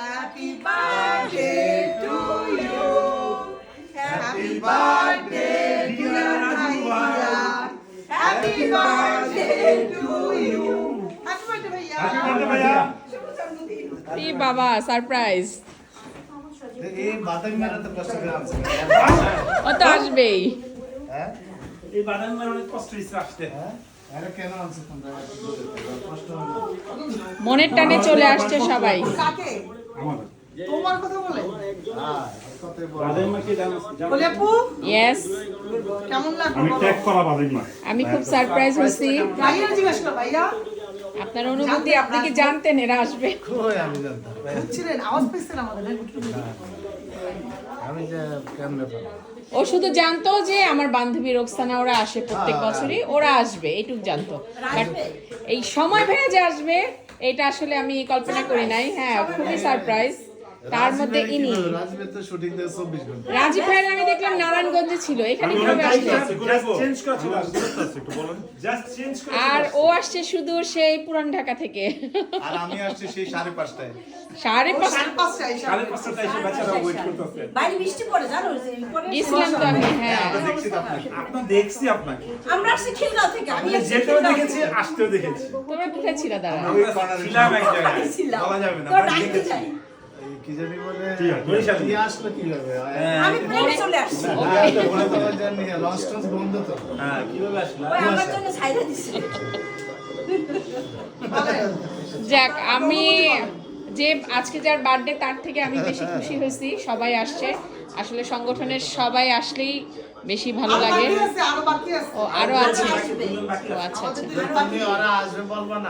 Happy birthday to you. Happy birthday dear Bhaiya. Happy birthday to you. Happy birthday Bhaiya. Happy birthday Bhaiya. এই বাবা surprise এই বাদামি মেরা তো কষ্ট করে আনছে ও তো আসবেই হ্যাঁ এই বাদামি মেরা অনেক কষ্ট হইছে আসতে আরে কেন আনছে তোমরা কষ্ট মনের টানে চলে আসছে সবাই কাকে? আমাদের তোমার কথা বলে? হ্যাঁ কতই বড় বাদামি মা কি জানো বলে আপু ইয়েস কেমন লাগলো? আমি ট্যাগ করা বাদামি মা আমি খুব সারপ্রাইজ হয়েছি ভাইয়া জিজ্ঞেস করো ভাইয়া আপনার অনুভূতি আপনি কি জানতেন এরা আসবে কই আমি জানতাম বুঝছিলেন আওয়াজ পেয়েছেন আমাদের আমি যে কেমনে পাবো ও শুধু জানতো যে আমার বান্ধবী রোকসানা ওরা আসে প্রত্যেক বছরই ওরা আসবে এইটুক জানতো বাট এই সময় ভেঙে যে আসবে এটা আসলে আমি কল্পনা করি নাই হ্যাঁ খুবই সারপ্রাইজ তার মধ্যে ইনি রাজবীর তো শুটিং দেয় 24 ঘন্টা রাজীব ভাইয়ের আমি দেখলাম নারায়ণগঞ্জে ছিল এখানে কিভাবে আসলো চেঞ্জ করা ছিল একটু বলেন জাস্ট চেঞ্জ করা আর ও আসছে শুধু সেই পুরান ঢাকা থেকে আর আমি আসছি সেই 5:30টায় 5:30 কালে পাঁচটা এসে বাচ্চারা ওয়েট করতেছে বাইরে বৃষ্টি পড়ে জানো গেছিলাম তো আমি হ্যাঁ দেখছি তো আপনাকে আপনার দেখছি আপনাকে আমরা আসছি খিলগাঁও থেকে আমি আমি যেতেও দেখেছি আসতেও দেখেছি তোমরা কোথায় ছিল দাঁড়া ওই কর্নারে ছিলাম এক জায়গায় ছিলাম। বলা যাবে না তো বাট ডাকতে দেখেছি যাই। এই কি জানি বলে বরিশাল। কি আসলো কিভাবে আমি প্লেনে চলে আসছি বলে তো জানি লঞ্চ টঞ্চ বন্ধ তো হ্যাঁ কিভাবে আসলো ওই আমার জন্য ছাইরা দিছে যাক আমি যে আজকে যার বার্থডে তার থেকে আমি বেশি খুশি হয়েছি সবাই আসছে আসলে সংগঠনের সবাই আসলেই বেশি ভালো লাগে আরো বাকি আছে ও আরো আছে আসবে। ও আচ্ছা আচ্ছা তুমি ওরা আসবে বলবা না